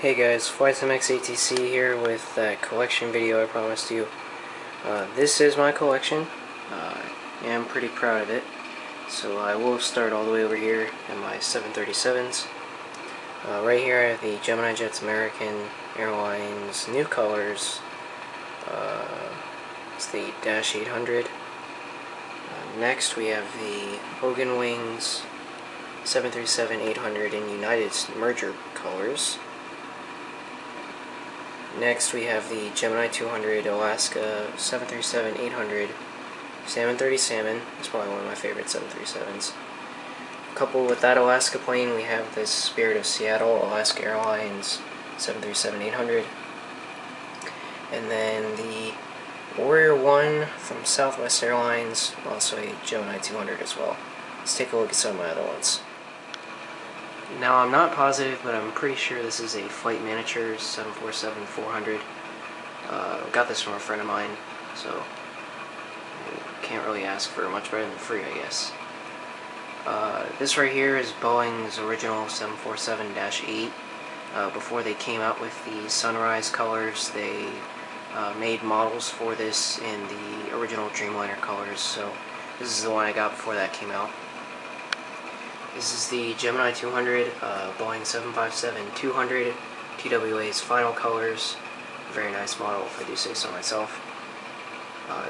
Hey guys, FlightSimXATC here with that collection video I promised you. This is my collection. I'm pretty proud of it. So I will start all the way over here in my 737s. Right here I have the Gemini Jets American Airlines new colors. It's the Dash 800. Next we have the Hogan Wings 737-800 in United merger colors. Next we have the Gemini 200 Alaska 737-800 Salmon 30 Salmon. It's probably one of my favorite 737s. Coupled with that Alaska plane, we have this Spirit of Seattle Alaska Airlines 737-800. And then the Warrior 1 from Southwest Airlines, also a Gemini 200 as well. Let's take a look at some of my other ones. Now I'm not positive, but I'm pretty sure this is a Flight Managers 747-400. Got this from a friend of mine, so can't really ask for much better than free, I guess. This right here is Boeing's original 747-8. Before they came out with the Sunrise colors, they made models for this in the original Dreamliner colors, so this is the one I got before that came out. This is the Gemini 200, Boeing 757-200, TWA's final colors. Very nice model, if I do say so myself.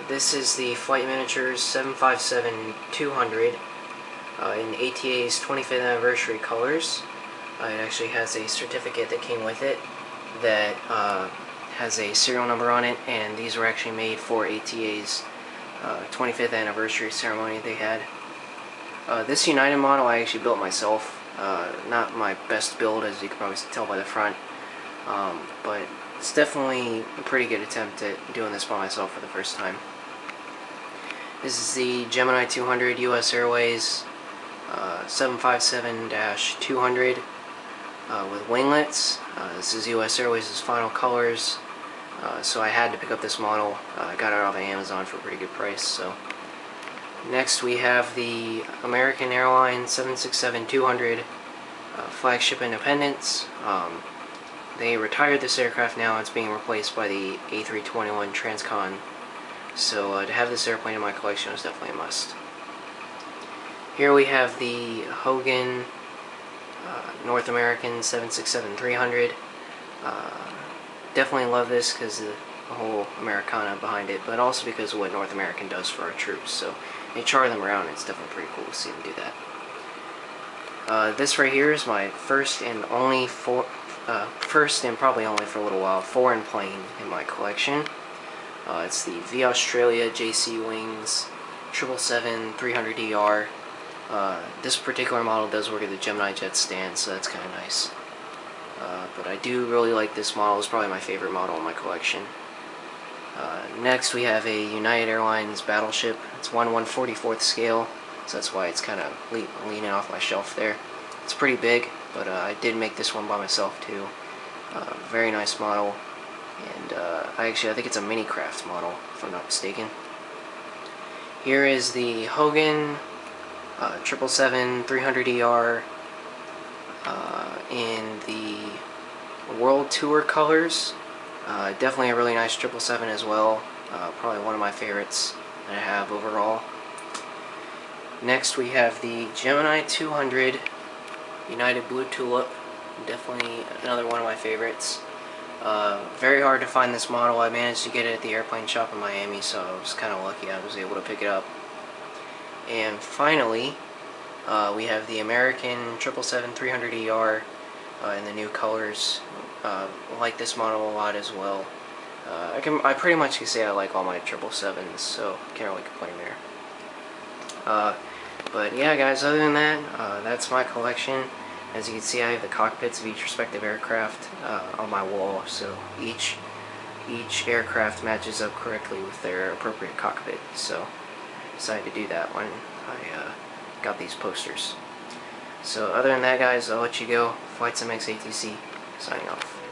This is the Flight Managers 757-200 in ATA's 25th anniversary colors. It actually has a certificate that came with it that has a serial number on it, and these were actually made for ATA's 25th anniversary ceremony they had. This United model I actually built myself. Not my best build, as you can probably tell by the front, but it's definitely a pretty good attempt at doing this by myself for the first time. This is the Gemini 200 US Airways 757-200 with winglets. This is US Airways' final colors, so I had to pick up this model. I got it off of Amazon for a pretty good price. So next we have the American Airlines 767-200 Flagship Independence. They retired this aircraft now. It's being replaced by the A321 Transcon. So to have this airplane in my collection is definitely a must. Here we have the Hogan North American 767-300. Definitely love this because of the whole Americana behind it, but also because of what North American does for our troops. So they char them around. It's definitely pretty cool to see them do that. This right here is my first and probably only for a little while, foreign plane in my collection. It's the V Australia JC Wings 777-300ER. This particular model does work at the Gemini Jet stand, so that's kind of nice. But I do really like this model. It's probably my favorite model in my collection. Next we have a United Airlines battleship. It's 1/144th scale, so that's why it's kind of leaning off my shelf there. It's pretty big, but I did make this one by myself too. Very nice model, and I think it's a mini craft model, if I'm not mistaken. Here is the Hogan 777-300ER in the World Tour colors. Definitely a really nice 777 as well. Probably one of my favorites that I have overall. Next we have the Gemini 200 United Blue Tulip. Definitely another one of my favorites. Very hard to find this model. I managed to get it at the airplane shop in Miami, so I was kind of lucky I was able to pick it up. And finally, we have the American 777-300ER in the new colors. Like this model a lot as well. I pretty much can say I like all my 777s, so can't really complain there. But yeah, guys, other than that, that's my collection. As you can see, I have the cockpits of each respective aircraft on my wall, so each aircraft matches up correctly with their appropriate cockpit. So I decided to do that when I got these posters. So other than that, guys, I'll let you go. FlightSimXATC, signing off.